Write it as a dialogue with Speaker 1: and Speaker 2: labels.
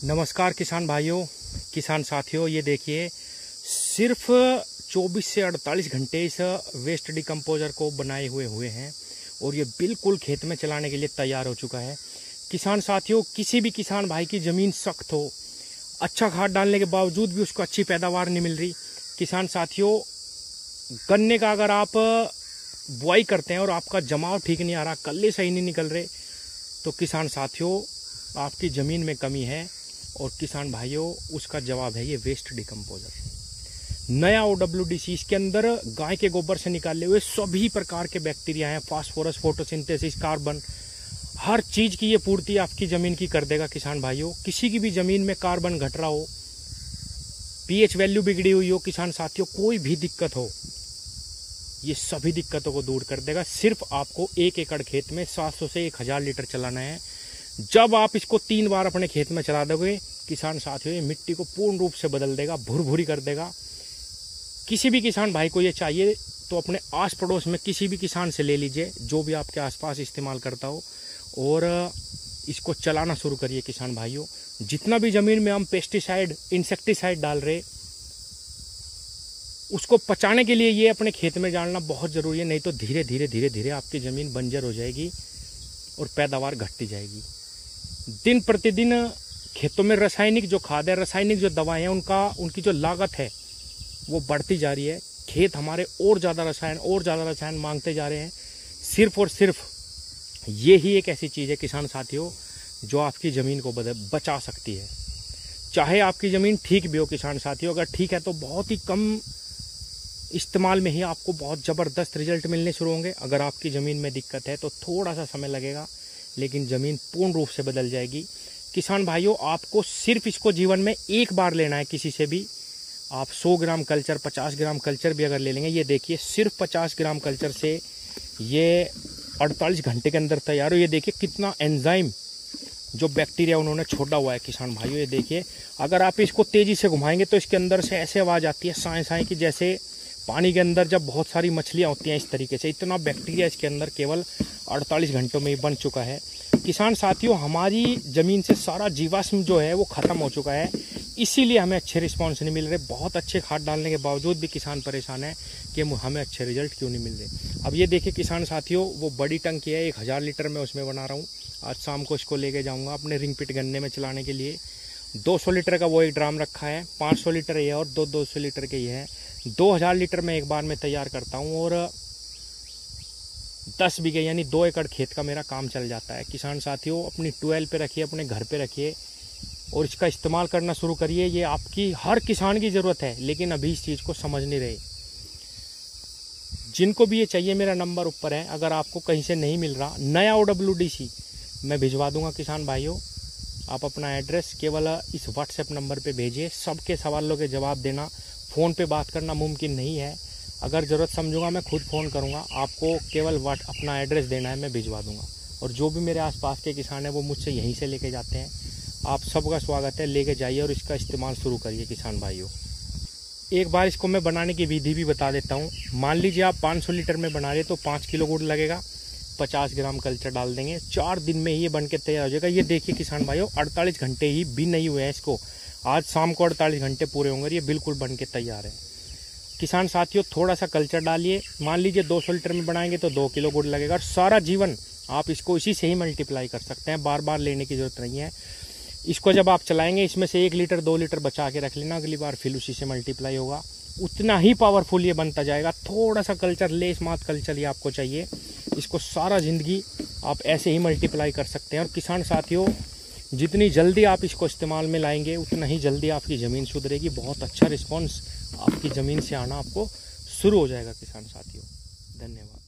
Speaker 1: नमस्कार किसान भाइयों, किसान साथियों। ये देखिए, सिर्फ 24 से 48 घंटे इस वेस्ट डिकम्पोजर को बनाए हुए हैं और ये बिल्कुल खेत में चलाने के लिए तैयार हो चुका है। किसान साथियों, किसी भी किसान भाई की ज़मीन सख्त हो, अच्छा खाद डालने के बावजूद भी उसको अच्छी पैदावार नहीं मिल रही। किसान साथियों, गन्ने का अगर आप बुआई करते हैं और आपका जमाव ठीक नहीं आ रहा, कल्ले सही नहीं निकल रहे, तो किसान साथियों आपकी ज़मीन में कमी है। और किसान भाइयों, उसका जवाब है ये वेस्ट डिकम्पोजर, नया OWDC। इसके अंदर गाय के गोबर से निकाले हुए सभी प्रकार के बैक्टीरिया हैं, फास्फोरस, फोटोसिंथेसिस, कार्बन, हर चीज़ की ये पूर्ति आपकी ज़मीन की कर देगा। किसान भाइयों, किसी की भी ज़मीन में कार्बन घट रहा हो, pH वैल्यू बिगड़ी हुई हो, किसान साथियों कोई भी दिक्कत हो, ये सभी दिक्कतों को दूर कर देगा। सिर्फ आपको 1 एकड़ खेत में 700 से 1000 लीटर चलाना है। जब आप इसको 3 बार अपने खेत में चला दोगे किसान साथियों, ये मिट्टी को पूर्ण रूप से बदल देगा, भुरभुरी कर देगा। किसी भी किसान भाई को ये चाहिए तो अपने आस पड़ोस में किसी भी किसान से ले लीजिए, जो भी आपके आसपास इस्तेमाल करता हो, और इसको चलाना शुरू करिए। किसान भाइयों, जितना भी ज़मीन में हम पेस्टिसाइड, इंसेक्टिसाइड डाल रहे, उसको पचाने के लिए ये अपने खेत में डालना बहुत ज़रूरी है। नहीं तो धीरे धीरे आपकी ज़मीन बंजर हो जाएगी और पैदावार घटती जाएगी। दिन प्रतिदिन खेतों में रासायनिक जो खाद है, रासायनिक जो दवाएं हैं, उनकी जो लागत है वो बढ़ती जा रही है। खेत हमारे और ज़्यादा रसायन मांगते जा रहे हैं। सिर्फ और सिर्फ ये ही एक ऐसी चीज़ है किसान साथियों, जो आपकी ज़मीन को बचा सकती है। चाहे आपकी ज़मीन ठीक भी हो किसान साथियों, अगर ठीक है तो बहुत ही कम इस्तेमाल में ही आपको बहुत ज़बरदस्त रिजल्ट मिलने शुरू होंगे। अगर आपकी ज़मीन में दिक्कत है तो थोड़ा सा समय लगेगा, लेकिन ज़मीन पूर्ण रूप से बदल जाएगी। किसान भाइयों, आपको सिर्फ इसको जीवन में एक बार लेना है। किसी से भी आप 100 ग्राम कल्चर, 50 ग्राम कल्चर भी अगर ले लेंगे, ये देखिए सिर्फ 50 ग्राम कल्चर से ये 48 घंटे के अंदर तैयार हो। ये देखिए कितना एंजाइम, जो बैक्टीरिया उन्होंने छोड़ा हुआ है किसान भाइयों। ये देखिए, अगर आप इसको तेज़ी से घुमाएंगे तो इसके अंदर से ऐसे आवाज़ आती है साएँ साएँ की, जैसे पानी के अंदर जब बहुत सारी मछलियाँ होती हैं, इस तरीके से। इतना बैक्टीरिया इसके अंदर केवल 48 घंटों में ही बन चुका है। किसान साथियों, हमारी ज़मीन से सारा जीवाश्म जो है वो ख़त्म हो चुका है, इसीलिए हमें अच्छे रिस्पॉन्स नहीं मिल रहे। बहुत अच्छे खाद डालने के बावजूद भी किसान परेशान है कि हमें अच्छे रिजल्ट क्यों नहीं मिल रहे। अब ये देखिए किसान साथियों, वो बड़ी टंकी है, 1000 लीटर में उसमें बना रहा हूँ। आज शाम को इसको लेके जाऊँगा अपने रिंग पिट गन्ने में चलाने के लिए। 200 लीटर का वो एक ड्राम रखा है, 500 लीटर ये और 200 लीटर के ये है। 2000 लीटर में एक बार में तैयार करता हूँ और 10 बीघे यानी 2 एकड़ खेत का मेरा काम चल जाता है। किसान साथियों, अपनी ट्यूबवेल पे रखिए, अपने घर पे रखिए और इसका इस्तेमाल करना शुरू करिए। ये आपकी हर किसान की ज़रूरत है, लेकिन अभी इस चीज़ को समझ नहीं रहे। जिनको भी ये चाहिए, मेरा नंबर ऊपर है। अगर आपको कहीं से नहीं मिल रहा, नया OWDC मैं भिजवा दूंगा। किसान भाइयों, आप अपना एड्रेस केवल इस व्हाट्सएप नंबर पे भेजिए। सबके सवालों के जवाब देना, फ़ोन पे बात करना मुमकिन नहीं है। अगर ज़रूरत समझूंगा मैं खुद फ़ोन करूंगा, आपको केवल अपना एड्रेस देना है, मैं भिजवा दूंगा। और जो भी मेरे आसपास के किसान हैं वो मुझसे यहीं से लेके जाते हैं। आप सबका स्वागत है, लेके जाइए और इसका इस्तेमाल शुरू करिए। किसान भाइयों, एक बार इसको मैं बनाने की विधि भी बता देता हूँ। मान लीजिए आप 500 लीटर में बना रहे तो 5 किलो गुड़ लगेगा, 50 ग्राम कल्चर डाल देंगे, 4 दिन में ही ये बन के तैयार हो जाएगा। ये देखिए किसान भाइयों, 48 घंटे ही भी नहीं हुए हैं इसको, आज शाम को 48 घंटे पूरे होंगे, ये बिल्कुल बन के तैयार है। किसान साथियों, थोड़ा सा कल्चर डालिए। मान लीजिए 200 लीटर में बनाएंगे तो 2 किलो गुड़ लगेगा और सारा जीवन आप इसको इसी से ही मल्टीप्लाई कर सकते हैं। बार बार लेने की ज़रूरत नहीं है। इसको जब आप चलाएंगे, इसमें से 1 लीटर 2 लीटर बचा के रख लेना, अगली बार फिर उसी से मल्टीप्लाई होगा। उतना ही पावरफुल ये बनता जाएगा। थोड़ा सा कल्चर, लेस मात कल्चर ही आपको चाहिए। इसको सारा ज़िंदगी आप ऐसे ही मल्टीप्लाई कर सकते हैं। और किसान साथियों, जितनी जल्दी आप इसको इस्तेमाल में लाएंगे, उतना ही जल्दी आपकी ज़मीन सुधरेगी। बहुत अच्छा रिस्पॉन्स आपकी ज़मीन से आना आपको शुरू हो जाएगा। किसान साथियों, धन्यवाद।